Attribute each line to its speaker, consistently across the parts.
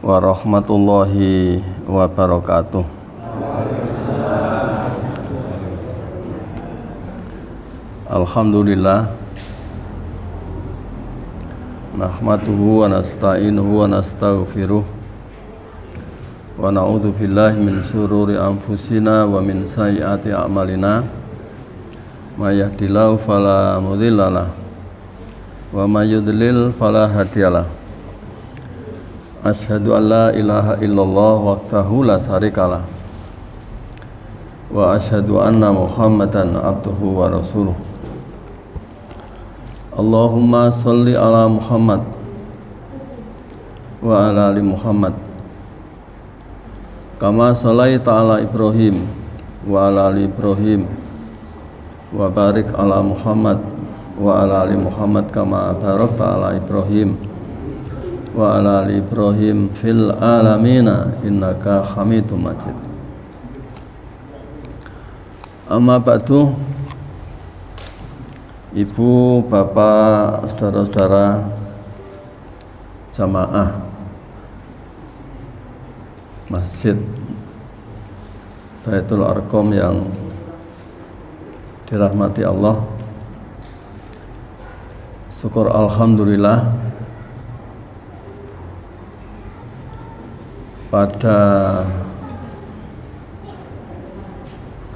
Speaker 1: warahmatullahi wabarakatuh. Alhamdulillah, nahmaduhu wa nasta'inuhu wa nastaghfiruh wa na'udzu billahi min syururi anfusina wa min sayyiati a'malina. May yahdihillahu fala mudhillalah wa may yudlil fala hadiyalah. Asyhadu an la ilaha illallah wahdahu la syarikalah wa asyhadu anna Muhammadan abduhu wa rasuluh. Allahumma sholli ala Muhammad wa ala ali Muhammad kama shallaita ala Ibrahim wa ala ali Ibrahim wa barik ala Muhammad wa ala ali Muhammad kama barakta ala Ibrahim wa ala ali Ibrahim fil alamina innaka Hamidum Majid. Amma ba'du. Ibu, bapak, saudara-saudara jamaah Masjid Baitul Arqam yang dirahmati Allah, syukur alhamdulillah pada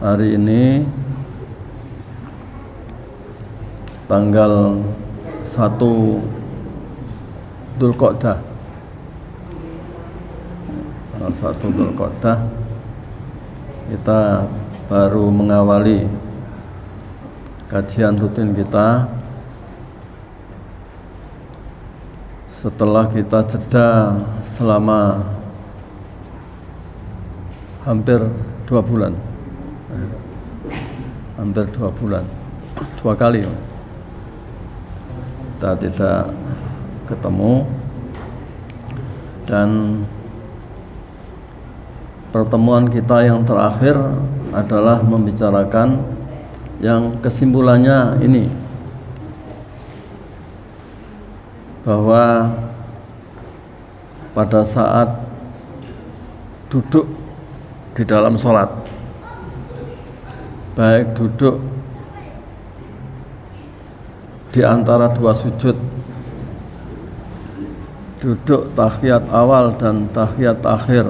Speaker 1: hari ini tanggal 1 Dzulqa'dah, tanggal 1 Dzulqa'dah kita baru mengawali kajian rutin kita setelah kita jeda selama hampir 2 bulan, hampir 2 bulan, 2 kali kita tidak ketemu, dan pertemuan kita yang terakhir adalah membicarakan yang kesimpulannya ini, bahwa pada saat duduk di dalam sholat, baik duduk di antara 2 sujud, duduk tahiyat awal dan tahiyat akhir,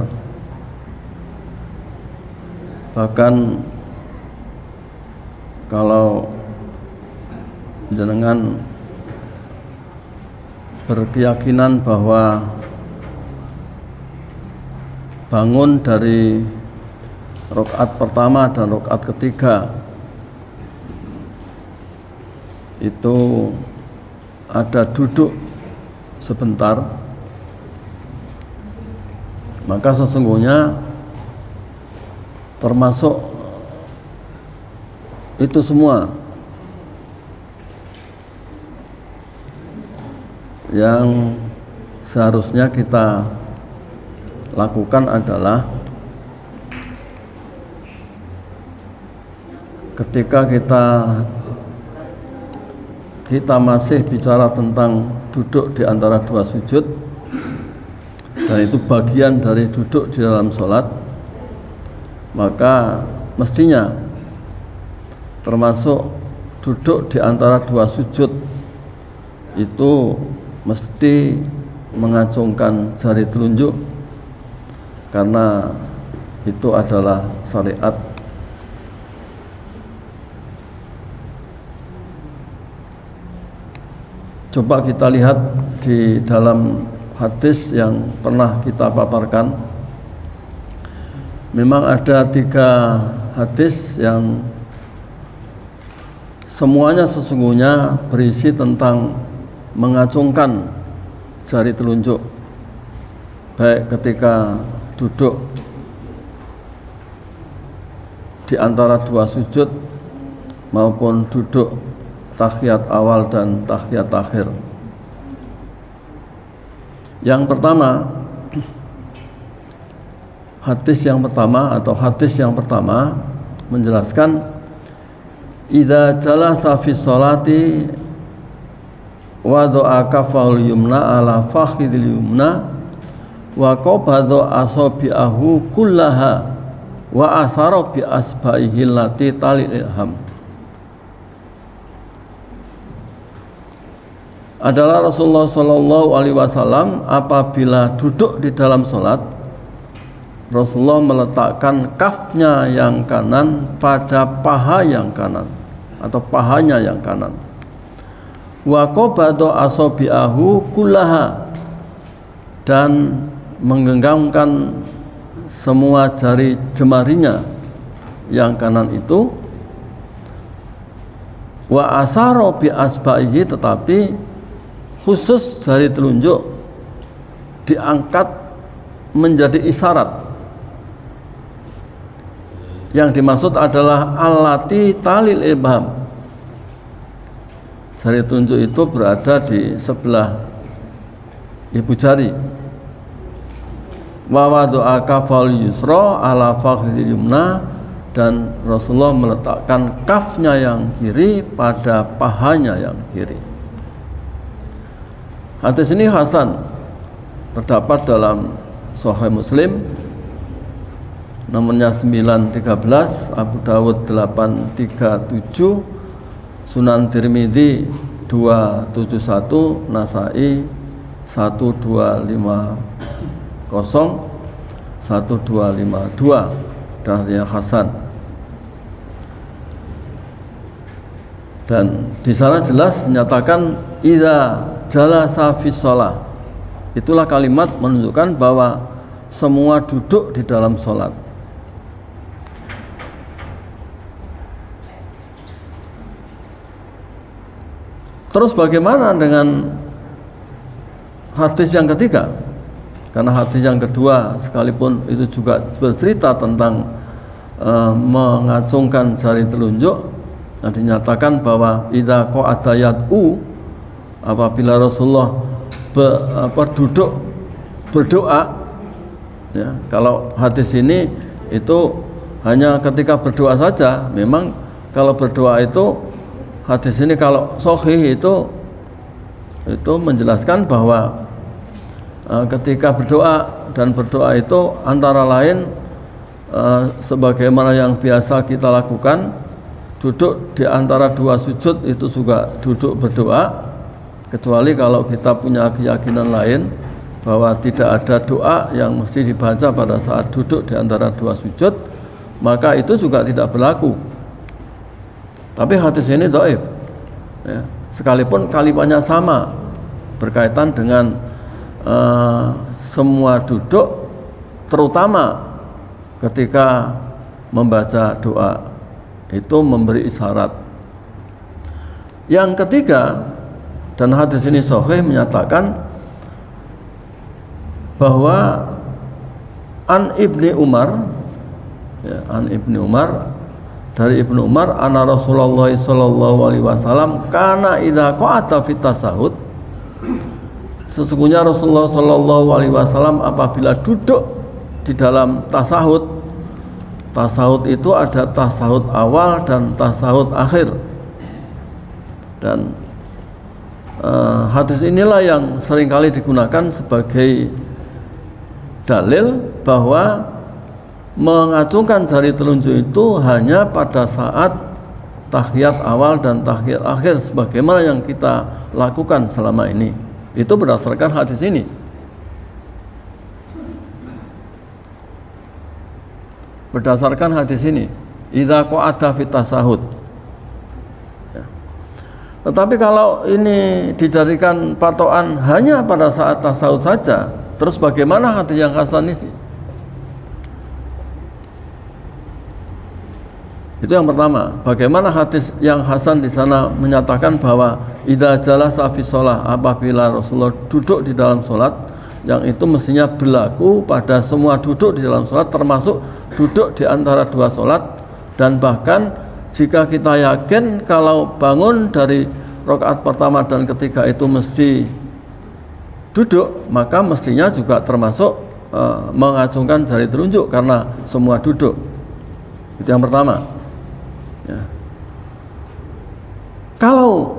Speaker 1: bahkan kalau jenengan berkeyakinan bahwa bangun dari rakaat pertama dan rakaat ketiga itu ada duduk sebentar, maka sesungguhnya termasuk itu semua yang seharusnya kita lakukan adalah ketika kita masih bicara tentang duduk di antara 2 sujud, dan itu bagian dari duduk di dalam sholat, maka mestinya termasuk duduk di antara 2 sujud itu mesti mengacungkan jari telunjuk, karena itu adalah syariat. Coba kita lihat di dalam hadis yang pernah kita paparkan. Memang ada 3 hadis yang semuanya sesungguhnya berisi tentang mengacungkan jari telunjuk, baik ketika duduk di antara 2 sujud maupun duduk tahiyat awal dan tahiyat akhir. Yang pertama, hadis yang pertama menjelaskan idza jalasa fi sholati wa do'a kafal yumna ala fakhidil yumna wa qabadha asabi'ahu kullaha wa asara bi asba'ihi allati talil ilham. Adalah Rasulullah Shallallahu Alaihi Wasallam apabila duduk di dalam sholat, Rasulullah meletakkan kafnya yang kanan pada paha yang kanan atau pahanya yang kanan. Wa qabadha asabi'ahu kullaha, dan menggenggamkan semua jari jemarinya yang kanan itu. Wa asara bi asba'ihi, tetapi khusus jari telunjuk diangkat menjadi isyarat. Yang dimaksud adalah allati talil ibham. Jari telunjuk itu berada di sebelah ibu jari. Wa wada'a kafal yusra ala fakhidil yumna, dan Rasulullah meletakkan kafnya yang kiri pada pahanya yang kiri. Hadis ini hasan, terdapat dalam Sahih Muslim nomornya 913, Abu Dawud 837, Sunan Tirmidzi 271, Nasai 1250, 1252, dan yang hasan. Dan di sana jelas menyatakan idza jalasa fi shalah. Itulah kalimat menunjukkan bahwa semua duduk di dalam sholat. Terus bagaimana dengan hadis yang ketiga? Karena hadis yang kedua sekalipun itu juga bercerita tentang mengacungkan jari telunjuk, dan dinyatakan bahwa idza qa'ada yad'u, apabila Rasulullah duduk berdoa, ya, kalau hadis ini itu hanya ketika berdoa saja. Memang kalau berdoa itu, hadis ini kalau sahih itu menjelaskan bahwa ketika berdoa, dan berdoa itu antara lain sebagaimana yang biasa kita lakukan, duduk di antara dua sujud itu juga duduk berdoa, kecuali kalau kita punya keyakinan lain bahwa tidak ada doa yang mesti dibaca pada saat duduk di antara dua sujud, maka itu juga tidak berlaku. Tapi hadis ini dhaif, ya, sekalipun kalimatnya sama, berkaitan dengan semua duduk, terutama ketika membaca doa, itu memberi isyarat. Yang ketiga, dan hadis ini sahih, menyatakan bahwa an Ibni Umar, ya, an Ibni Umar, dari Ibnu Umar, anna Rasulullah sallallahu alaihi wasallam kana idza qa'ata fit tasahud, sesungguhnya Rasulullah sallallahu alaihi wasallam apabila duduk di dalam tasahud. Tasahud itu ada tasahud awal dan tasahud akhir. Dan hadis inilah yang seringkali digunakan sebagai dalil bahwa mengacungkan jari telunjuk itu hanya pada saat tahiyat awal dan tahiyat akhir, sebagaimana yang kita lakukan selama ini. Itu berdasarkan hadis ini. Berdasarkan hadis ini, idza qa'ada fit tasahud. Ya. Tetapi kalau ini dijadikan patokan hanya pada saat tasahud saja, terus bagaimana hadis yang hasan ini? Itu yang pertama. Bagaimana hadis yang hasan di sana menyatakan bahwa idza jalasa fi shalah, apabila Rasulullah duduk di dalam salat, yang itu mestinya berlaku pada semua duduk di dalam salat, termasuk duduk di antara dua salat. Dan bahkan jika kita yakin kalau bangun dari rakaat pertama dan ketiga itu mesti duduk, maka mestinya juga termasuk mengacungkan jari telunjuk karena semua duduk. Itu yang pertama. Ya. Kalau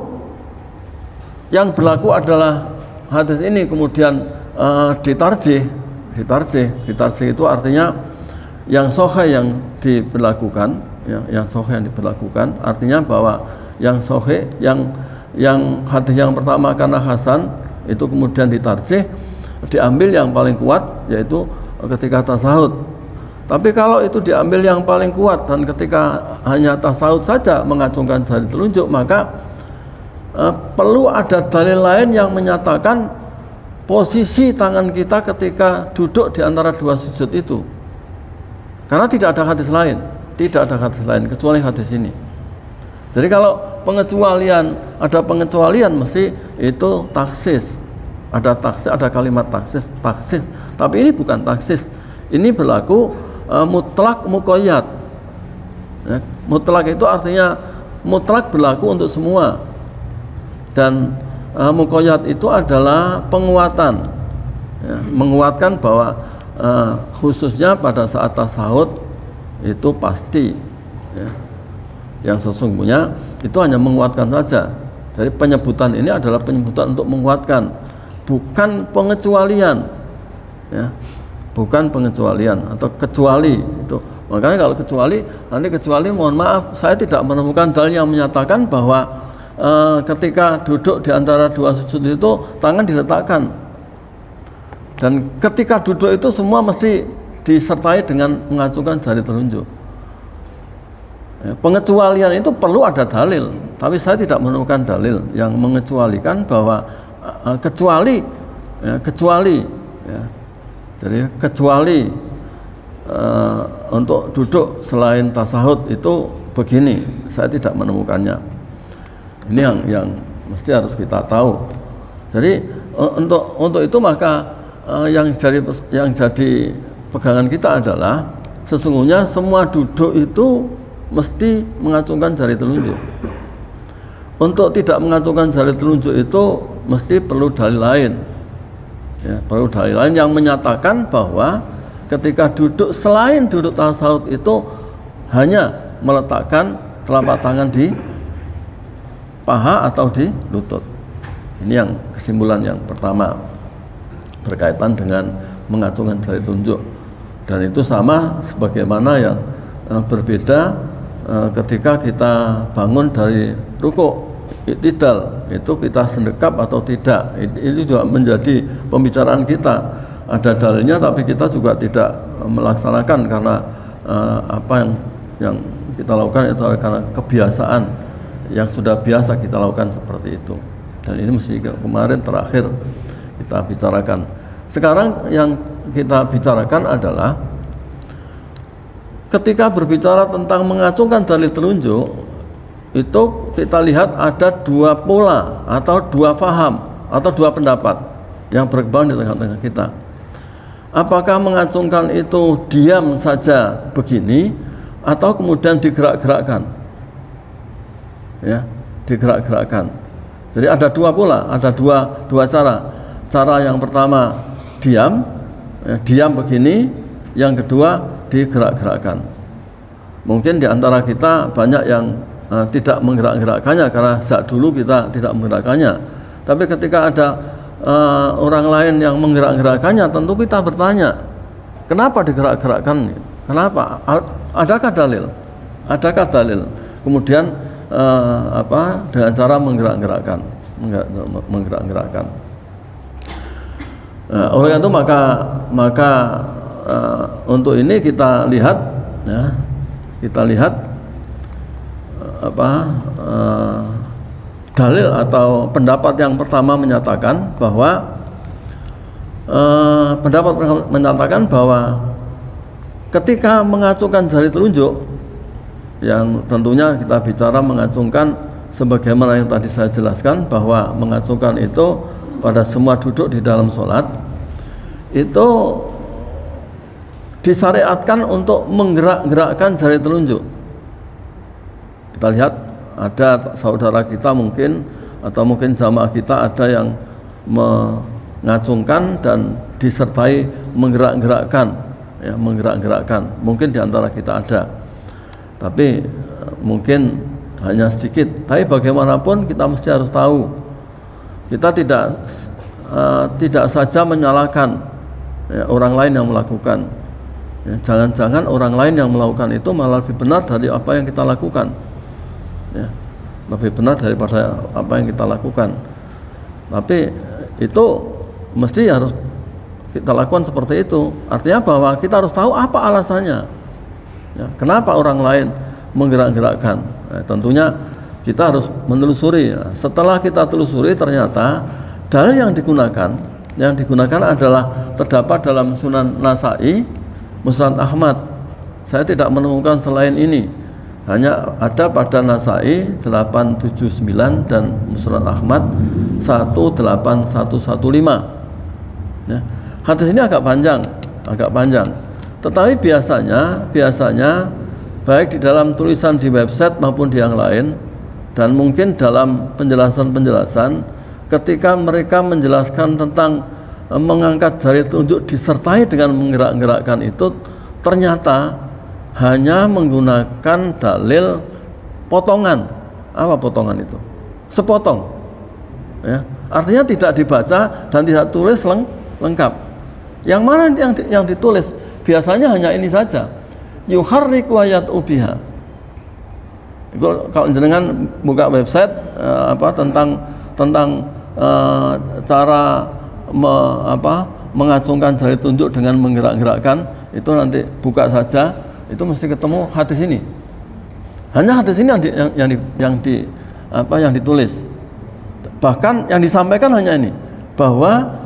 Speaker 1: yang berlaku adalah hadis ini kemudian ditarjih, Ditarsih itu artinya yang sahih yang diberlakukan, ya, yang sahih yang diberlakukan artinya bahwa yang sahih yang hadis yang pertama karena hasan itu kemudian ditarsih, diambil yang paling kuat yaitu ketika tasahud. Tapi kalau itu diambil yang paling kuat dan ketika hanya tasahud saja mengacungkan jari telunjuk, maka perlu ada dalil lain yang menyatakan posisi tangan kita ketika duduk di antara dua sujud itu. Karena tidak ada hadis lain kecuali hadis ini. Jadi kalau ada pengecualian mesti itu taksis. Ada kalimat taksis. Tapi ini bukan taksis. Ini berlaku mutlak muqayyad. Ya, mutlak itu artinya mutlak berlaku untuk semua. Dan muqayyad itu adalah penguatan, ya, menguatkan bahwa khususnya pada saat tasahud itu pasti, ya, yang sesungguhnya itu hanya menguatkan saja. Jadi penyebutan ini adalah penyebutan untuk menguatkan, bukan pengecualian, ya, bukan pengecualian atau kecuali itu. Makanya kalau kecuali mohon maaf saya tidak menemukan dalil yang menyatakan bahwa ketika duduk di antara dua sujud itu tangan diletakkan, dan ketika duduk itu semua mesti disertai dengan mengacungkan jari telunjuk. Pengecualian itu perlu ada dalil, tapi saya tidak menemukan dalil yang mengecualikan bahwa kecuali, ya. Jadi kecuali untuk duduk selain tasahud itu begini, saya tidak menemukannya. Ini yang mesti harus kita tahu. Jadi untuk itu maka yang jadi pegangan kita adalah sesungguhnya semua duduk itu mesti mengacungkan jari telunjuk. Untuk tidak mengacungkan jari telunjuk itu mesti perlu dalil lain. Ya, perlu dalil lain yang menyatakan bahwa ketika duduk selain duduk tasawuf itu hanya meletakkan telapak tangan di paha atau di lutut. Ini yang kesimpulan yang pertama berkaitan dengan mengacungkan jari telunjuk, dan itu sama sebagaimana yang berbeda ketika kita bangun dari rukuk i'tidal, itu kita sendekap atau tidak. Ini juga menjadi pembicaraan kita. Ada dalilnya tapi kita juga tidak melaksanakan karena apa yang kita lakukan itu karena kebiasaan yang sudah biasa kita lakukan seperti itu. Dan ini mesti kemarin terakhir kita bicarakan. Sekarang yang kita bicarakan adalah ketika berbicara tentang mengacungkan jari telunjuk, itu kita lihat ada dua pola atau dua faham atau dua pendapat yang berkembang di tengah-tengah kita. Apakah mengacungkan itu diam saja begini atau kemudian digerak-gerakkan? Ya, digerak-gerakkan. Jadi ada dua pola, ada dua cara. Cara yang pertama diam, ya, diam begini. Yang kedua digerak-gerakkan. Mungkin di antara kita banyak yang tidak menggerak-gerakkannya karena sejak dulu kita tidak menggerakkannya. Tapi ketika ada orang lain yang menggerak-gerakkannya, tentu kita bertanya, kenapa digerak-gerakkan? Kenapa? Adakah dalil? Adakah dalil? Kemudian dengan cara menggerak-gerakkan. Oleh itu maka untuk ini kita lihat, ya, dalil atau pendapat yang pertama menyatakan bahwa ketika mengacungkan jari telunjuk, yang tentunya kita bicara mengacungkan sebagaimana yang tadi saya jelaskan, bahwa mengacungkan itu pada semua duduk di dalam sholat itu disyariatkan untuk menggerak-gerakkan jari telunjuk. Kita lihat ada saudara kita mungkin atau mungkin jamaah kita ada yang mengacungkan dan disertai menggerak-gerakkan, ya, menggerak-gerakkan. Mungkin di antara kita ada, tapi mungkin hanya sedikit. Tapi bagaimanapun kita mesti harus tahu, kita tidak saja menyalahkan ya, orang lain yang melakukan. Ya, jangan-jangan orang lain yang melakukan itu malah lebih benar dari apa yang kita lakukan. Ya, lebih benar daripada apa yang kita lakukan. Tapi itu mesti harus kita lakukan seperti itu. Artinya bahwa kita harus tahu apa alasannya. Ya, kenapa orang lain menggerak-gerakkan. Nah, tentunya kita harus menelusuri. Nah, setelah kita telusuri ternyata dalil yang digunakan adalah terdapat dalam Sunan Nasa'i, Musnad Ahmad. Saya tidak menemukan selain ini. Hanya ada pada Nasa'i 879 dan Musnad Ahmad 18115. Ya. Hadis ini agak panjang. Tetapi biasanya baik di dalam tulisan di website maupun di yang lain, dan mungkin dalam penjelasan ketika mereka menjelaskan tentang mengangkat jari telunjuk disertai dengan menggerak-gerakkan itu, ternyata hanya menggunakan dalil potongan. Apa potongan itu? Sepotong. Ya. Artinya tidak dibaca dan tidak tulis lengkap. Yang mana yang ditulis? Biasanya hanya ini saja. Yuharriku ayat ubiha. Kalau jenengan buka website tentang cara mengacungkan jari tunjuk dengan menggerak-gerakkan, itu nanti buka saja, itu mesti ketemu hadis ini. Hanya hadis ini yang ditulis. Bahkan yang disampaikan hanya ini, bahwa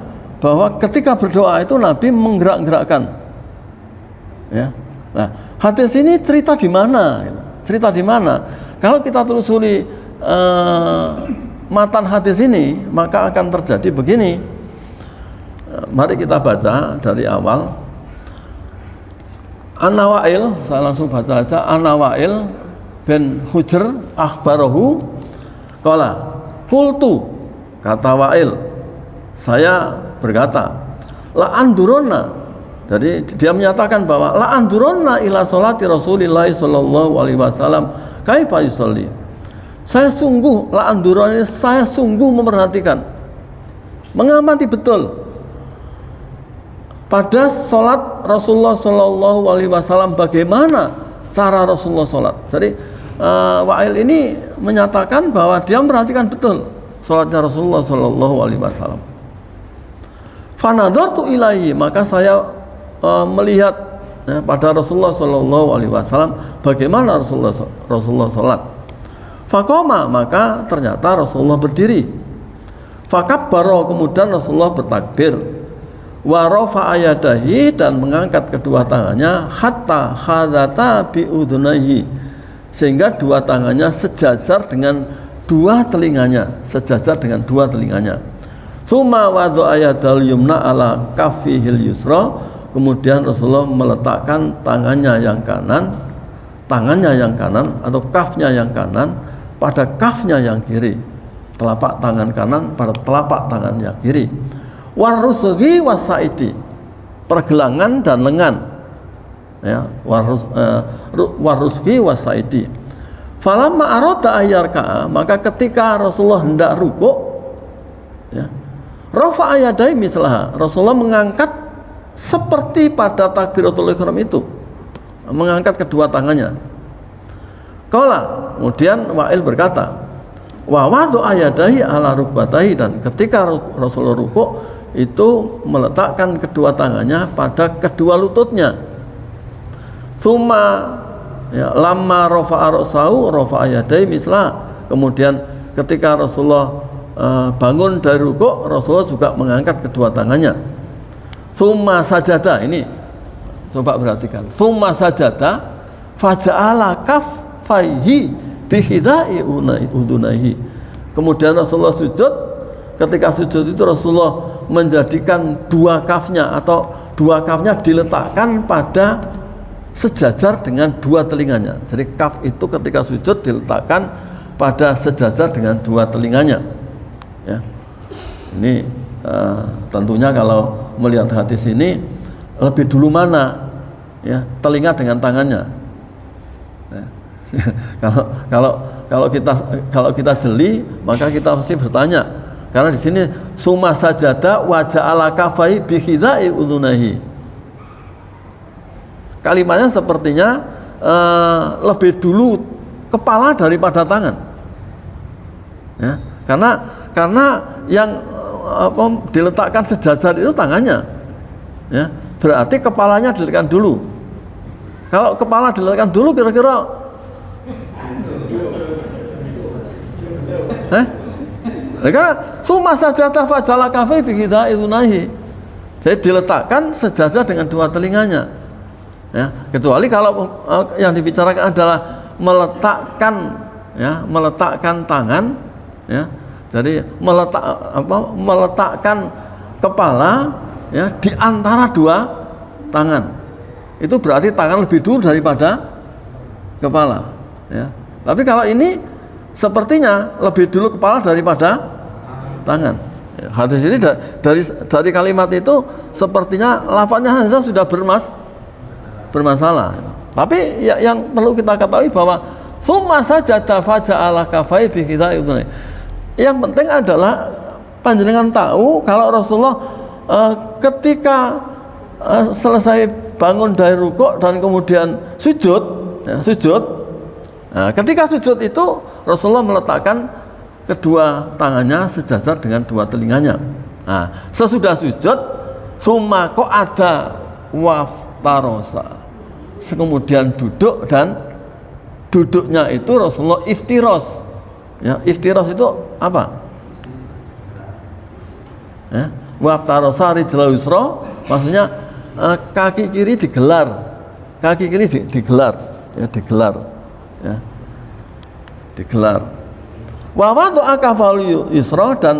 Speaker 1: ketika berdoa itu Nabi menggerak-gerakkan. Ya. Nah, hadis ini cerita di mana? Kalau kita telusuri matan hadis ini, maka akan terjadi begini. Mari kita baca dari awal. An-Nawail, saya langsung baca aja. An-Nawail bin Hujr akhbarahu qala qultu, kata Wa'il, saya berkata, la anduronna. Jadi dia menyatakan bahwa la anduronna ila sholati Rasulillah sallallahu alaihi wasallam kaifa yusalli. Saya sungguh memperhatikan, mengamati betul pada sholat Rasulullah sallallahu alaihi wasallam, bagaimana cara Rasulullah sholat. Jadi Wa'il ini menyatakan bahwa dia memperhatikan betul sholatnya Rasulullah sallallahu alaihi wasallam. Fanadartu ilaihi, maka saya melihat pada Rasulullah sallallahu alaihi wasallam bagaimana Rasulullah sholat. Faqoma, maka ternyata Rasulullah berdiri. Fakabbara, kemudian Rasulullah bertakbir. Wa rafa'a yadayhi, dan mengangkat kedua tangannya, hatta khadata bi udhunayhi, sehingga dua tangannya sejajar dengan dua telinganya. Summa wadha'a yadal yumna ala kaffihil yusra, kemudian Rasulullah meletakkan tangannya yang kanan atau kafnya yang kanan pada kafnya yang kiri, telapak tangan kanan pada telapak tangan yang kiri. Warusgi wasaidi, pergelangan dan lengan. Ya, warusgi wasaidi. Falamma arada ayyarka, maka ketika Rasulullah hendak rukuk, ya, rafa'a yadayhi mislaha, Rasulullah mengangkat seperti pada takbiratul ihram itu, mengangkat kedua tangannya. Qala, kemudian Wa'il berkata, wa wada'a yadayhi ala rukbatahi, dan ketika Rasulullah rukuk itu meletakkan kedua tangannya pada kedua lututnya. Summa, ya, lamma rafa'a ra'sahu rafa'a yadayhi misla, kemudian ketika Rasulullah bangun dari rukuk, Rasulullah juga mengangkat kedua tangannya. Summa sajada, ini coba perhatikan. Summa sajada faja'ala kaffaihi bihidai udunaihi. Kemudian Rasulullah sujud. Ketika sujud itu Rasulullah menjadikan dua kafnya diletakkan pada sejajar dengan dua telinganya. Jadi kaf itu ketika sujud diletakkan pada sejajar dengan dua telinganya. Ya. Ini tentunya kalau melihat hadis ini, lebih dulu mana, ya, telinga dengan tangannya. Ya. kalau kita jeli, maka kita pasti bertanya, Karena di sini summa sajada wa ja'ala kafai bi khidai udhunahi. Kalimatnya sepertinya lebih dulu kepala daripada tangan. Ya, karena yang diletakkan sejajar itu tangannya. Ya, berarti kepalanya diletakkan dulu. Kalau kepala diletakkan dulu kira-kira karena summa sajada fa ja'ala kafai bi khidai udhunahi. Jadi diletakkan sejajar dengan dua telinganya. Ya, kecuali kalau yang dibicarakan adalah meletakkan tangan, ya. Jadi meletakkan kepala, ya, di antara dua tangan. Itu berarti tangan lebih dulu daripada kepala, ya. Tapi kalau ini sepertinya lebih dulu kepala daripada tangan. Ya, hadis ini dari kalimat itu sepertinya lafaznya saja sudah bermasalah. Tapi yang perlu kita ketahui bahwa summa sajada fa ja'ala kafai bi khidai udhunahi. Yang penting adalah panjenengan tahu kalau Rasulullah ketika selesai bangun dari rukuk dan kemudian sujud. Nah, ketika sujud itu Rasulullah meletakkan kedua tangannya sejajar dengan dua telinganya. Nah, sesudah sujud summa qa'ada waftarosa. Kemudian duduk, dan duduknya itu Rasulullah iftiros. Ya, iftiros itu apa? Ya, waftarosa rijla yusra, maksudnya kaki kiri digelar. Kaki kiri digelar, ya, digelar. Ya. Digelar. Wa wada'a kafal yusra, dan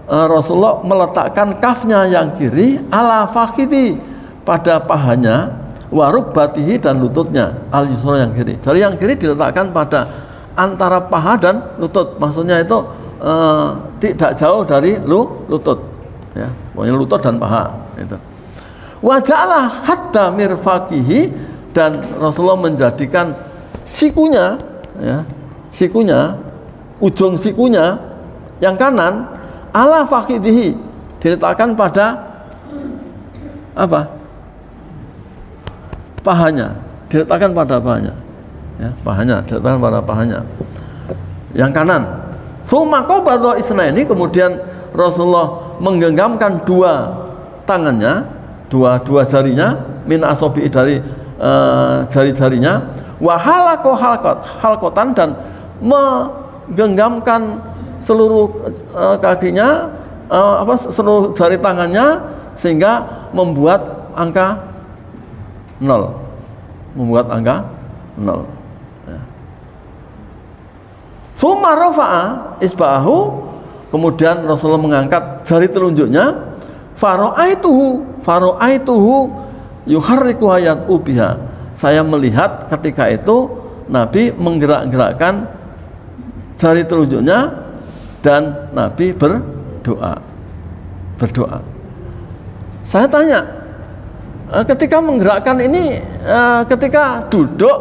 Speaker 1: Rasulullah meletakkan kafnya yang kiri ala fakhidhi, pada pahanya, waruk batihi, dan lututnya al yusra, yang kiri. Jadi yang kiri diletakkan pada antara paha dan lutut, maksudnya itu tidak jauh dari lutut, ya, pokoknya lutut dan paha itu. Wa ja'ala hatta mirfaqihi, dan Rasulullah menjadikan sikunya, ya, ujung sikunya yang kanan ala fakhidhi, diletakkan pada apa? Pahanya, diletakkan pada pahanya, ya, diletakkan pada pahanya yang kanan. Summa qabadha isnaini, kemudian Rasulullah menggenggamkan dua tangannya, dua jarinya, min asobi, dari jari-jarinya, wa halaqo halqatan, dan menggenggamkan seluruh kakinya, seluruh jari tangannya, sehingga membuat angka 0, ya. Summa rafa'a isba'ahu, kemudian Rasulullah mengangkat jari telunjuknya, faro'aituhu yuharriku hayat ubiha, saya melihat ketika itu Nabi menggerak-gerakkan jari telunjuknya, dan Nabi berdoa. Saya tanya, ketika menggerakkan ini, ketika duduk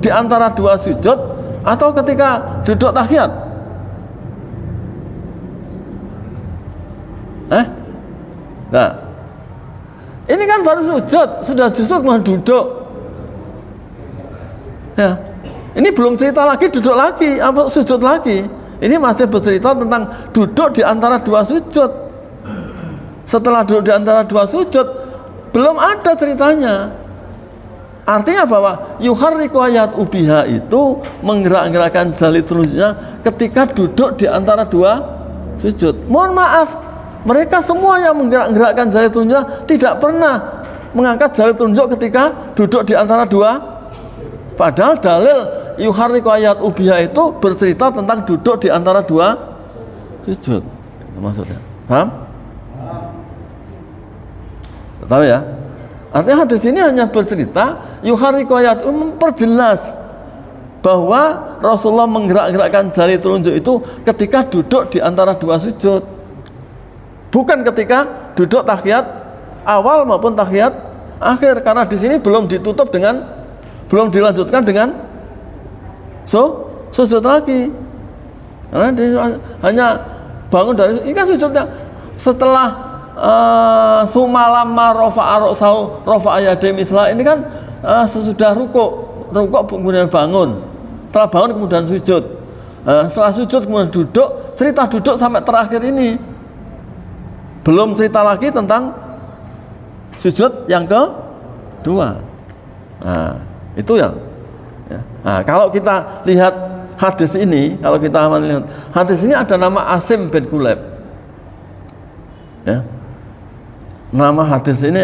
Speaker 1: di antara dua sujud atau ketika duduk tahiyat? Nah, ini kan baru sujud, sudah sujud mau duduk. Ya, ini belum cerita lagi duduk lagi, apa sujud lagi. Ini masih bercerita tentang duduk di antara dua sujud. Setelah duduk di antara dua sujud, belum ada ceritanya. Artinya bahwa yuharriku ayat ubiha itu menggerak-gerakkan jari telunjuknya ketika duduk di antara dua sujud. Mohon maaf, mereka semua yang menggerak-gerakkan jari telunjuknya tidak pernah mengangkat jari telunjuk ketika duduk di antara dua. Padahal dalil yuharriku ayat ubiha itu bercerita tentang duduk di antara dua sujud. Itu maksudnya. Paham? Tahu ya? Artinya hadis ini hanya bercerita yuharriku ayat, memperjelas bahwa Rasulullah menggerak-gerakkan jari telunjuk itu ketika duduk di antara dua sujud, bukan ketika duduk tahiyat awal maupun tahiyat akhir, karena di sini belum dilanjutkan dengan sujud lagi, karena hanya bangun dari ini kan sujudnya setelah sumalamma rafa'a yadayhi misla, ini kan sesudah rukuk kemudian bangun, setelah bangun kemudian sujud, setelah sujud kemudian duduk, cerita duduk sampai terakhir ini, belum cerita lagi tentang sujud yang kedua. Nah, itu yang ya. Nah, kalau kita lihat hadis ini, hadis ini ada nama Asim bin Kuleb. Ya. Nama hadis ini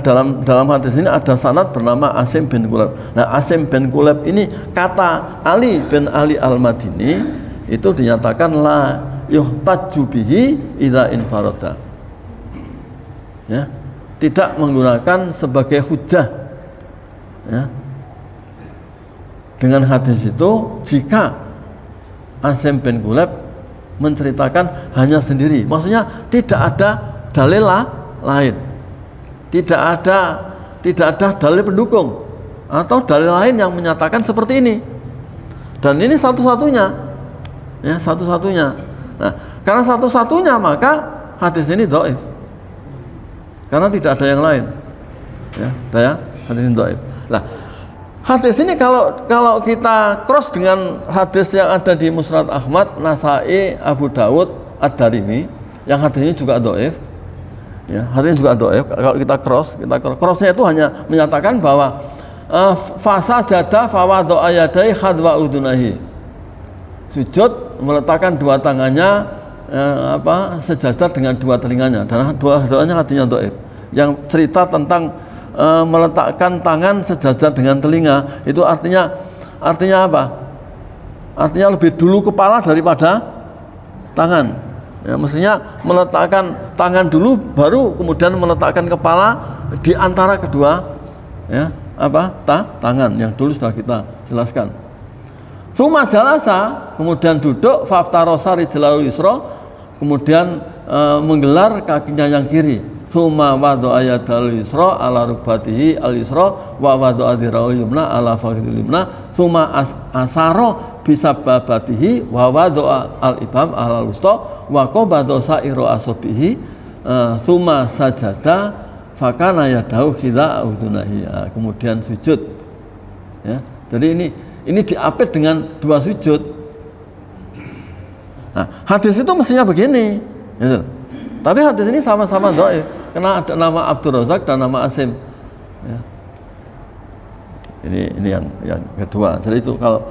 Speaker 1: dalam hadis ini ada sanad bernama Asim bin Kuleb. Nah, Asim bin Kuleb ini kata Ali bin Ali Al-Madini itu dinyatakan la yuhtaju bihi idza infarada. Ya. Tidak menggunakan sebagai hujjah. Ya. Dengan hadis itu jika Asim bin Kuleb menceritakan hanya sendiri, maksudnya tidak ada dalil lain, tidak ada dalil pendukung atau dalil lain yang menyatakan seperti ini, dan ini satu-satunya, ya satu-satunya. Nah, karena satu-satunya maka hadis ini dhaif, karena tidak ada yang lain, ya hadis ini dhaif. Nah, hadis ini kalau kita cross dengan hadis yang ada di Musnad Ahmad, Nasai, Abu Dawud, Ad-Darimi, yang hadis ini juga dhaif. Ya, hadis ini juga dhaif. Kalau kita crossnya itu hanya menyatakan bahwa fasajada fawadha'a yadayhi khadwa udunahi. Sujud meletakkan dua tangannya sejajar dengan dua telinganya, dan dua-duanya hadisnya dhaif. Yang cerita tentang meletakkan tangan sejajar dengan telinga itu artinya apa? Artinya lebih dulu kepala daripada tangan. Ya, mestinya meletakkan tangan dulu baru kemudian meletakkan kepala di antara kedua tangan yang dulu sudah kita jelaskan. Suma jalasa, kemudian duduk, faftarosa rijlahu yusra, kemudian menggelar kakinya yang kiri. Suma wadha'a yadal yusra ala rukbatihi al yusra wa wadha'a dhirahu yumna ala fakhidil yumna suma asaro bisababatihi wa wadha'a al ibham ala wusta wa qabadha sa'iru asabihi suma sajada fakana yadahu khidha udunahi. Kemudian sujud, ya. Jadi ini diapit dengan dua sujud. Nah, hadis itu mestinya begini, gitu. Tapi hadis ini sama-sama dhaif karena ada nama Abdul Razak dan nama Asim. Ya. Ini yang kedua. Jadi itu kalau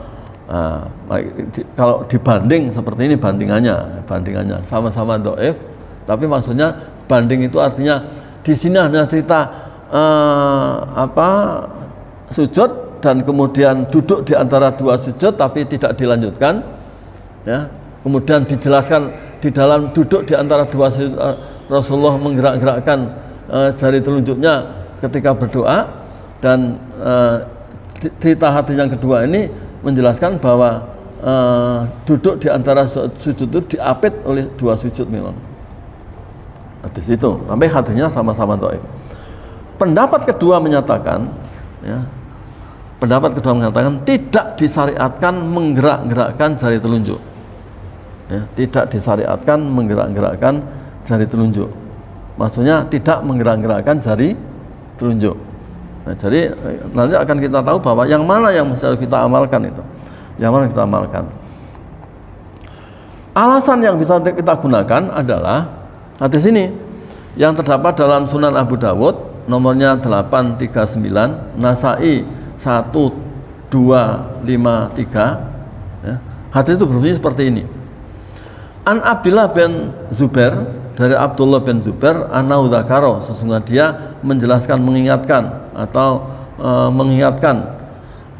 Speaker 1: dibanding seperti ini bandingannya sama-sama dhaif, tapi maksudnya banding itu artinya di sini hanya cerita sujud dan kemudian duduk di antara dua sujud tapi tidak dilanjutkan, ya. Kemudian dijelaskan di dalam duduk di antara dua sujud Rasulullah menggerak-gerakkan jari telunjuknya ketika berdoa, dan cerita hadis yang kedua ini menjelaskan bahwa duduk di antara sujud itu diapit oleh dua sujud memang. Hadis itu, sampai hadisnya sama-sama dhaif. Pendapat kedua menyatakan tidak disyariatkan menggerak-gerakkan jari telunjuk. Ya, tidak disyariatkan menggerak-gerakkan jari telunjuk. Maksudnya tidak menggerak-gerakkan jari telunjuk. Nah, jadi nanti akan kita tahu bahwa yang mana yang mesti kita amalkan itu. Yang mana kita amalkan. Alasan yang bisa kita gunakan adalah hadis ini yang terdapat dalam Sunan Abu Dawud nomornya 839, Nasai 1253. Ya. Hadis itu berbunyi seperti ini. An Abdullah bin Zubair, dari Abdullah bin Zubair, anau dzakara, sesungguhnya dia menjelaskan, mengingatkan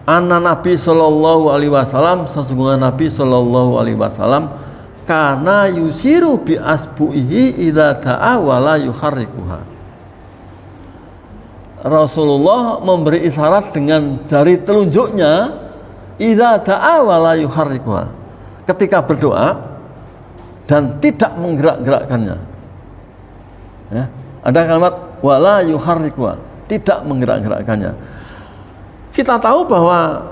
Speaker 1: anna Nabi sallallahu alaihi wasallam, sesungguhnya Nabi sallallahu alaihi wasallam kana yusiru bi asbu'ihi idza da'a wa la yuharrikuha. Rasulullah memberi isyarat dengan jari telunjuknya idza da'a wa la yuharrikuha, ketika berdoa dan tidak menggerak-gerakkannya. Ya, ada kalimat wala yuharrikuha, tidak menggerak-gerakkannya. Kita tahu bahwa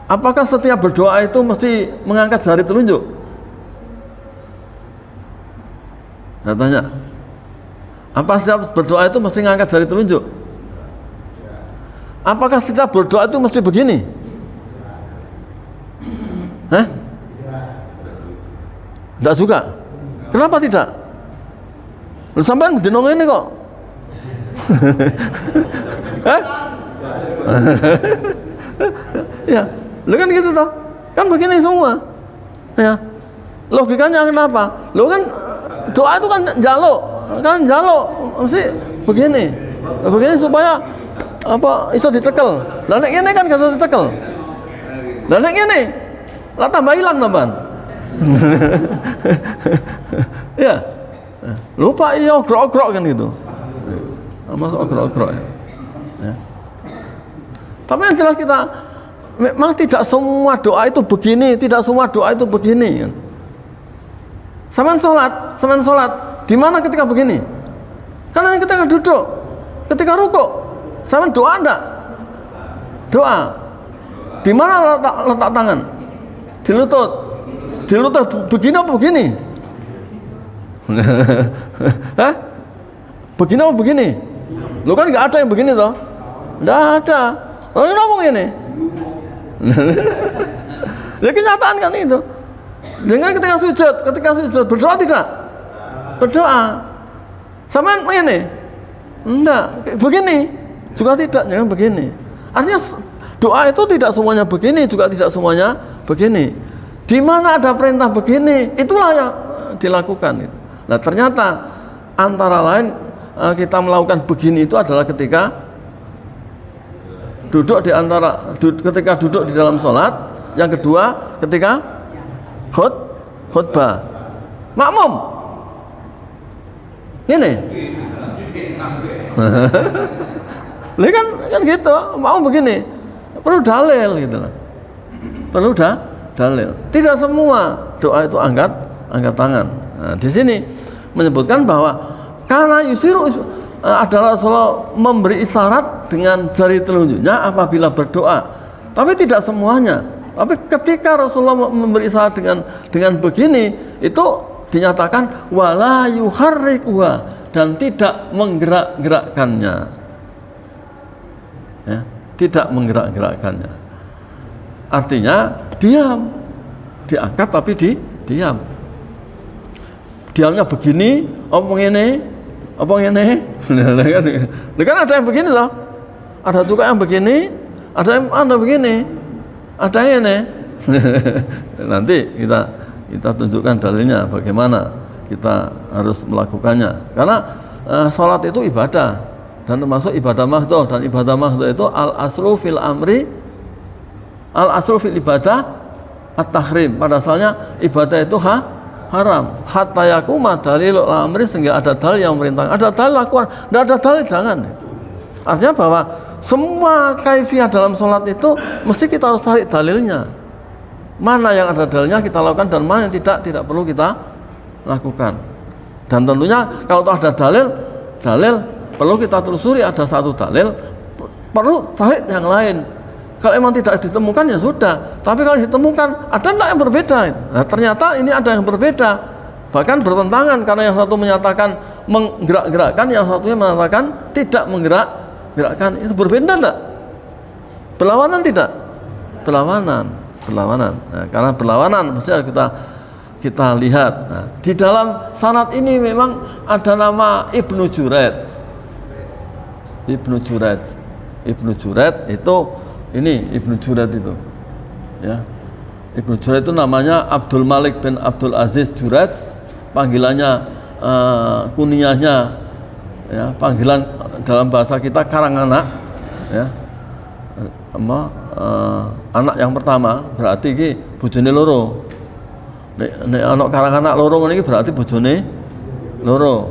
Speaker 1: apakah setiap berdoa itu mesti mengangkat jari telunjuk? Saya tanya, apa setiap berdoa itu mesti ngangkat jari telunjuk? Apakah setiap berdoa itu mesti begini? Hah? Tidak juga. Kenapa tidak? Lu sampean bedino ini kok. Hah? Ya, lu kan gitu toh. Kan begini semua. Ya. Logikanya kenapa? Lu kan doa itu kan jaluk mesti begini. Begini supaya apa iso dicekel. Lah nek ngene kan gak iso dicekel. Lah nek ngene lah tambah hilang tambahan. Ya. Lupa iya ogrok-ogrok kan gitu. Masuk ogrok-ogrok ya. Ya. Tapi yang jelas kita memang tidak semua doa itu begini, tidak semua doa itu begini kan. Saman sholat, di mana ketika begini? Karena ketika duduk, ketika rukuk, saman doa enggak? Doa. Di mana letak tangan? Di lutut. Di lutut begini apa begini? Hah? Begini apa begini? Lu kan nggak ada yang begini toh? Nggak ada. Lalu ngomong ini. Ya kenyataan kan itu. Dengan ketika sujud berdoa tidak? Berdoa. Sama ini? Enggak. Begini juga tidak, jangan begini. Artinya doa itu tidak semuanya begini, juga tidak semuanya begini. Di mana ada perintah begini, itulah yang dilakukan itu. Nah ternyata antara lain kita melakukan begini itu adalah ketika ketika duduk di dalam sholat. Yang kedua ketika khutbah. Makmum ini kan gitu, mau begini perlu dalil gitu lah. Perlu dalil. Tidak semua doa itu angkat tangan. Nah, di sini menyebutkan bahwa karena yusiru adalah Rasulullah memberi isyarat dengan jari telunjuknya apabila berdoa. Tapi tidak semuanya. Tapi ketika Rasulullah memberi isyarat dengan begini, itu dinyatakan wala yuharrikuha, dan tidak menggerak-gerakkannya. Ya, tidak menggerak-gerakkannya. Artinya diam. Diangkat tapi diam. Diamnya begini, apa ini? Kan ada yang begini toh. Ada juga yang begini, ada begini, ada yang ini. Nanti kita tunjukkan dalilnya bagaimana kita harus melakukannya. Karena sholat itu ibadah, dan termasuk ibadah mahdhah, dan ibadah mahdhah itu al-aslu fil ibadah at-tahrim. Pada asalnya ibadah itu haram. Hatta yakuma dalilul amri, sehingga ada dalil yang memerintahkan. Ada dalil lakukan, tidak ada dalil jangan. Artinya bahwa semua kaifiyah dalam sholat itu mesti kita harus cari dalilnya. Mana yang ada dalilnya kita lakukan, dan mana yang tidak perlu kita lakukan. Dan tentunya kalau ada dalil perlu kita telusuri. Ada satu dalil, perlu cari yang lain. Kalau emang tidak ditemukan ya sudah. Tapi kalau ditemukan, ada enggak yang berbeda? Nah, ternyata ini ada yang berbeda, bahkan bertentangan, karena yang satu menyatakan menggerak-gerakkan, yang satunya mengatakan tidak menggerak-gerakkan. Itu berbeda enggak? Berlawanan tidak? Berlawanan. Nah, karena berlawanan mesti kita lihat. Nah, di dalam sanad ini memang ada nama Ibnu Juraid. Ibnu Juraid itu ini Ibnu Juraid itu, ya. Ibnu Juraid itu namanya Abdul Malik bin Abdul Aziz Juraid, panggilannya kunyahnya, ya, panggilan dalam bahasa kita karanganak, ya. Anak yang pertama berarti iki bojone loro. Nek anak karanganak loro ngene iki berarti bojone loro.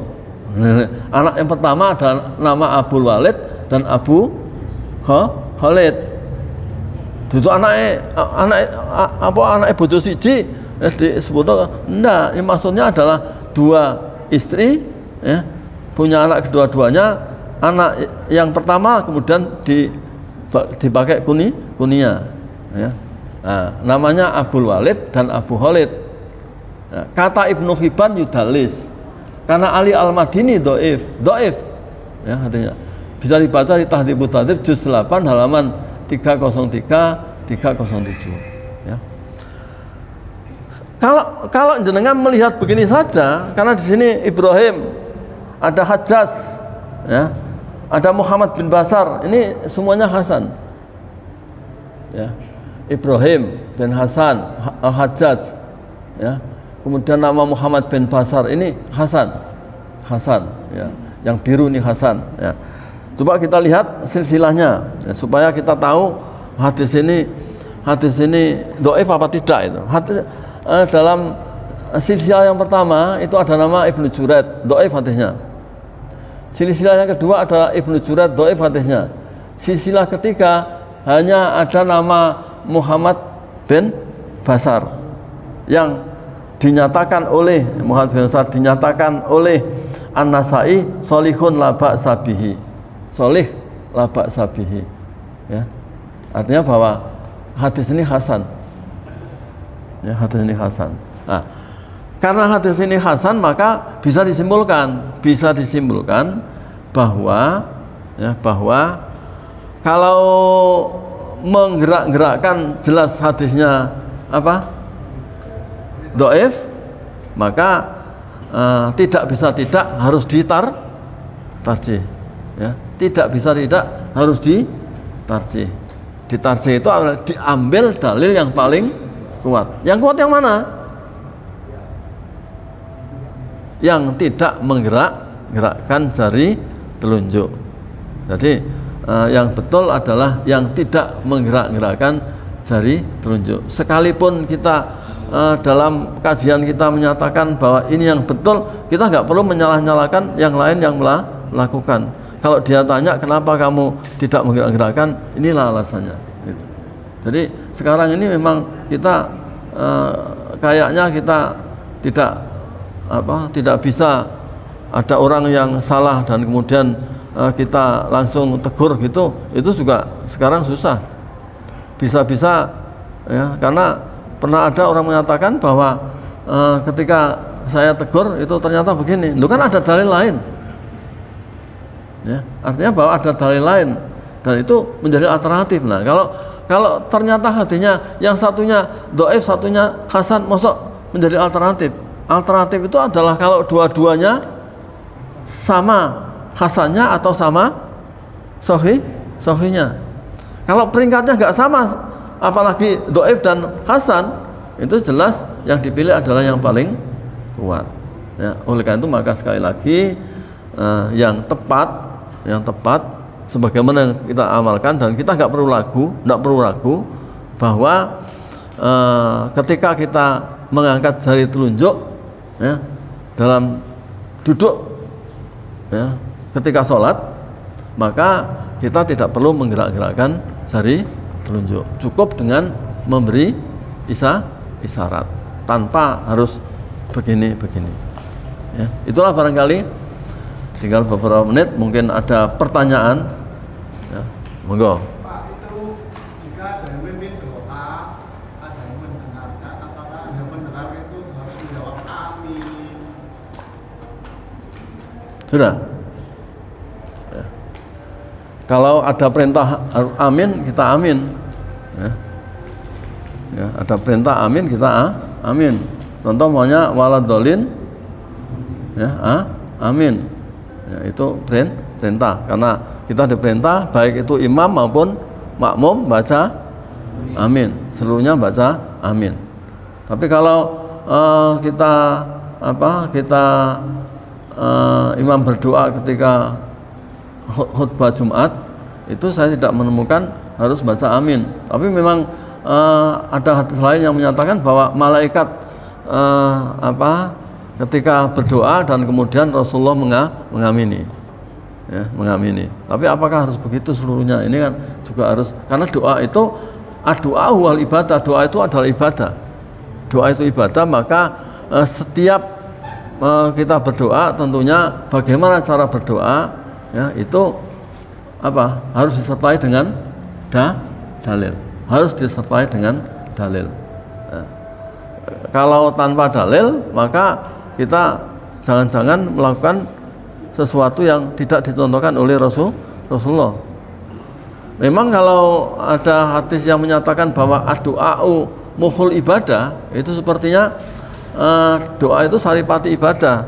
Speaker 1: Anak yang pertama ada nama Abdul Walid dan Abu Khalid. Itu anaknya bojo siji disebut enggak, ini maksudnya adalah dua istri, ya, punya anak kedua-duanya. Anak yang pertama kemudian dipakai kunyah, ya. Nah, namanya Abdul Walid dan Abu Khalid. Nah, kata Ibnu Hibban yudalis, Karena Ali Al-Madini doif, ya artinya bisa dibaca di Tahdhibut Tahdhib juz 8 halaman 303 307. Ya. Kalau jenengan melihat begini saja, karena di sini Ibrahim, ada Hajjaj, ya, ada Muhammad bin Basar, ini semuanya Hasan. Ya. Ibrahim bin Hasan Al-Hajjaj, ya. Kemudian nama Muhammad bin Basar ini Hasan, ya. Yang biru ini Hasan, ya. Coba kita lihat silsilahnya, ya, supaya kita tahu hadis ini dhaif apa tidak itu. Dalam silsilah yang pertama itu ada nama Ibnu Juraid, dhaif hadisnya. Silsilah yang kedua adalah Ibnu Juraid, dhaif hadisnya. Silsilah ketiga hanya ada nama Muhammad bin Basar yang dinyatakan oleh Muhammad bin Basar dinyatakan oleh An-Nasai solihun la ba'sa bihi, solih la ba'sa bihi, ya. Artinya bahwa hadis ini hasan, ya, hadis ini hasan. Nah, karena hadis ini hasan, maka bisa disimpulkan bahwa, ya, bahwa kalau menggerak-gerakkan jelas hadisnya apa? Dhaif, maka tidak bisa tidak harus ditarjih, ya. Tidak bisa tidak harus ditarjih. Ditarjih itu adalah diambil dalil yang paling kuat. Yang kuat yang mana? Yang tidak menggerakkan jari telunjuk. Jadi yang betul adalah yang tidak menggerak-gerakkan jari telunjuk. Sekalipun kita dalam kajian kita menyatakan bahwa ini yang betul, kita nggak perlu menyalah-nyalahkan yang lain yang melakukan. Kalau dia tanya kenapa kamu tidak menggerak-gerakkan, inilah alasannya. Gitu. Jadi sekarang ini memang kita kayaknya kita tidak bisa ada orang yang salah dan kemudian kita langsung tegur gitu, itu juga sekarang susah. Bisa-bisa, ya, karena pernah ada orang mengatakan bahwa ketika saya tegur itu ternyata begini, itu kan ada dalil lain, ya, artinya bahwa ada dalil lain dan itu menjadi alternatif. Nah, kalau ternyata hadisnya yang satunya dhaif, satunya hasan, mosok menjadi alternatif. Alternatif itu adalah kalau dua-duanya sama hasannya atau sama sahihnya. Kalau peringkatnya nggak sama, apalagi dhaif dan hasan, itu jelas yang dipilih adalah yang paling kuat, ya. Oleh karena itu maka sekali lagi yang tepat sebagaimana yang kita amalkan, dan kita nggak perlu ragu bahwa ketika kita mengangkat jari telunjuk, ya, dalam duduk, ya, ketika sholat, maka kita tidak perlu menggerak-gerakkan jari telunjuk, cukup dengan memberi isyarat tanpa harus begini. Ya, itulah barangkali. Tinggal beberapa menit, mungkin ada pertanyaan. Ya, monggo.
Speaker 2: Pak, itu jika ada yang memimpin doa, ada yang mendengarkan, apakah yang mendengar itu harus menjawab amin?
Speaker 1: Sudah. Ya. Kalau ada perintah amin, kita amin. Ya. Ya, ada perintah amin, kita amin. Contoh maunya waladolin, ya, amin. Ya, itu perintah. Karena kita diperintah baik itu imam maupun makmum baca amin. Seluruhnya baca amin. Tapi kalau imam berdoa ketika khutbah Jumat, itu saya tidak menemukan harus baca amin. Tapi memang ada hadis lain yang menyatakan bahwa malaikat ketika berdoa dan kemudian Rasulullah mengamini, ya, mengamini. Tapi apakah harus begitu seluruhnya? Ini kan juga harus, karena doa itu doa wal ibadah, doa itu adalah ibadah. Doa itu ibadah, maka setiap kita berdoa tentunya bagaimana cara berdoa, ya, itu harus disertai dengan dalil. Harus disertai dengan dalil. Nah, kalau tanpa dalil, maka kita jangan-jangan melakukan sesuatu yang tidak dicontohkan oleh Rasulullah. Memang kalau ada hadis yang menyatakan bahwa ad-du'a'u mukhul ibadah, itu sepertinya doa itu saripati ibadah,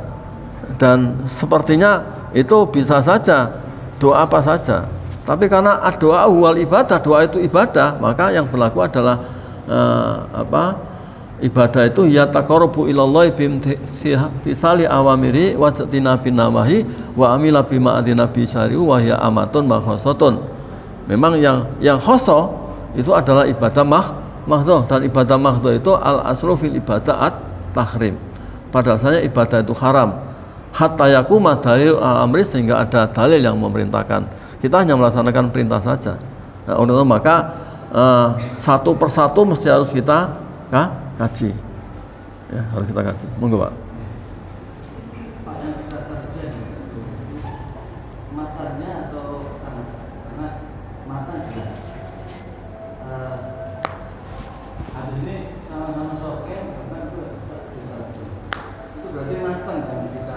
Speaker 1: dan sepertinya itu bisa saja doa apa saja. Tapi karena ad-du'a'u wal ibadah, doa itu ibadah, maka yang berlaku adalah ibadah itu ya taqarrubu ilallahi bimtisali awamiri wa jtinabin nawahi wa amila bima adina bi syari'u wa hiya amatun makhosotun. Memang yang khoso itu adalah ibadah mahdhah, dan ibadah mahdhah itu al aslu fil ibadah at tahrim. Pada dasarnya ibadah itu haram hatta yakuma dalil al-amri, sehingga ada dalil yang memerintahkan. Kita hanya melaksanakan perintah saja. Nah, oleh itu maka satu persatu mesti harus kita kaji. Ya, harus kita kaji. Monggo, Pak.
Speaker 3: Pak, yang kita kaji matanya atau sanad? Karena mata jelas. Hadis ini sama-sama sahih, bukan itu berarti matan yang kita.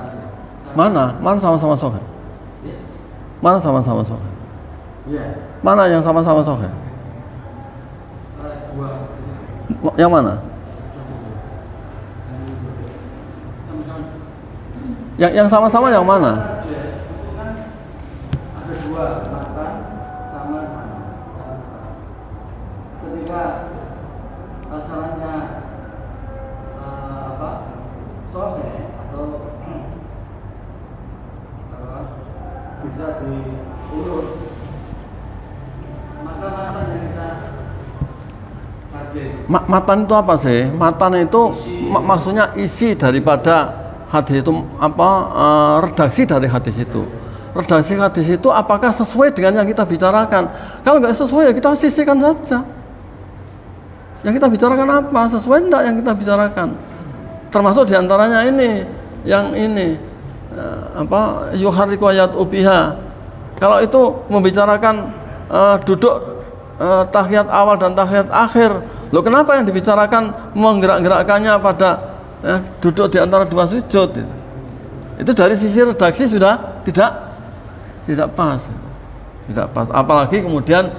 Speaker 1: Mana sama-sama sahih? Mana sama-sama sahih?
Speaker 3: Iya.
Speaker 1: Mana yang sama-sama sahih? Yang mana? Yang sama-sama yang mana?
Speaker 3: Ada dua, matan sama-sama. Ketika masalahnya sahih atau bisa diurut, maka matan yang kita kaji.
Speaker 1: Matan itu apa sih? Matan itu maksudnya isi daripada hadis itu, redaksi dari hadis itu. Redaksi hadis itu apakah sesuai dengan yang kita bicarakan? Kalau nggak sesuai ya kita sisihkan saja. Yang kita bicarakan apa? Sesuai enggak yang kita bicarakan? Termasuk diantaranya ini, yang ini yuharriku ayat ubiha. Kalau itu membicarakan duduk tahiyat awal dan tahiyat akhir, loh kenapa yang dibicarakan menggerak-gerakkannya pada duduk di antara dua sujud? Itu dari sisi redaksi sudah tidak pas. Apalagi kemudian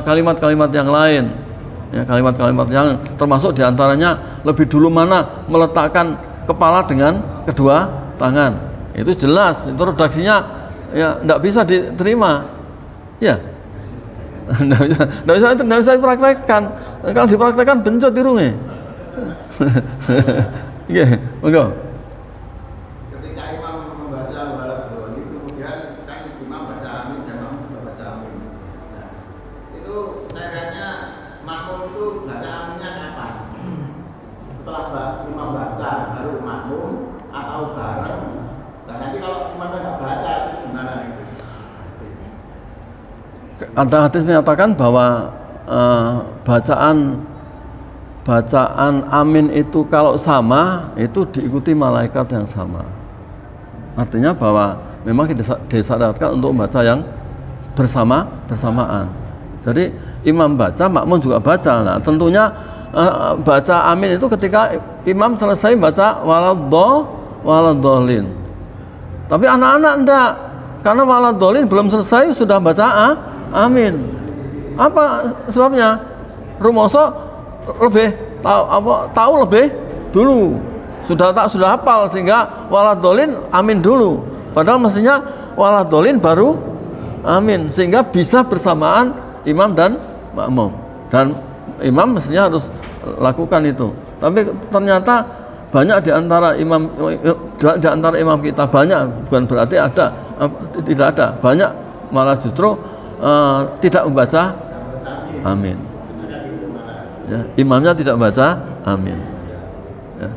Speaker 1: kalimat-kalimat yang lain, ya, kalimat-kalimat yang termasuk diantaranya lebih dulu mana meletakkan kepala dengan kedua tangan, itu jelas, itu redaksinya ya tidak bisa diterima, ya. Tidak bisa dipraktekkan. Kalau dipraktekkan bencut dirunge. Iya, monggo.
Speaker 2: Ketika imam membaca waladhdallin, kemudian kan imam baca amin dan makmum baca amin. Nah, itu caranya makmum itu baca aminnya kapan? Setelah imam baca baru makmum atau bareng? Dan nanti kalau imam nggak baca itu gimana itu?
Speaker 1: Ada hadis menyatakan bahwa bacaan amin itu kalau sama itu diikuti malaikat yang sama. Artinya bahwa memang disyaratkan untuk membaca yang bersamaan. Jadi imam baca, makmum juga baca. Nah, tentunya baca amin itu ketika imam selesai baca waladhdallin. Tapi anak-anak enggak, karena waladhdallin belum selesai sudah baca amin. Apa sebabnya? Rumoso lebih tahu lebih dulu. Sudah hafal sehingga waladhdallin amin dulu. Padahal mestinya waladhdallin baru amin, sehingga bisa bersamaan imam dan makmum. Dan imam mestinya harus lakukan itu. Tapi ternyata banyak di antara imam kita, banyak, bukan berarti tidak ada, banyak malah justru tidak membaca amin. Ya, imamnya tidak baca amin. Ya.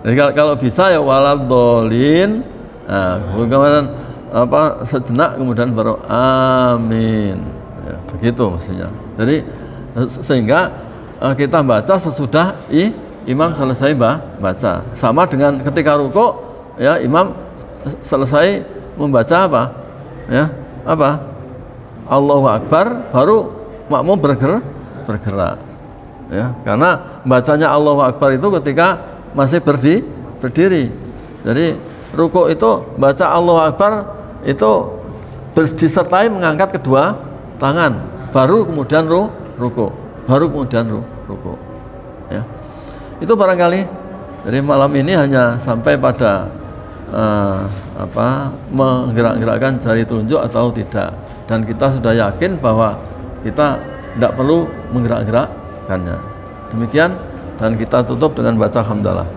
Speaker 1: Jadi kalau bisa ya waladhdallin, kemudian sejenak kemudian baru amin. Ya, begitu maksudnya. Jadi sehingga kita baca sesudah imam selesai baca. Sama dengan ketika rukuk, ya, imam selesai membaca apa? Ya, apa? Allahu Akbar, baru makmum bergerak. ya, karena bacanya Allahu Akbar itu ketika masih berdiri. Jadi ruku itu baca Allahu Akbar itu disertai mengangkat kedua tangan, baru kemudian ruku, baru kemudian ruku. Ya, itu barangkali. Jadi malam ini hanya sampai pada menggerak-gerakkan jari telunjuk atau tidak, dan kita sudah yakin bahwa kita tidak perlu menggerak-gerakkannya. Demikian, dan kita tutup dengan baca hamdalah.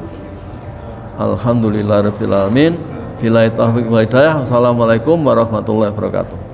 Speaker 1: Alhamdulillahirabbil alamin. Billahi taufiq wal hidayah. Wassalamualaikum warahmatullahi wabarakatuh.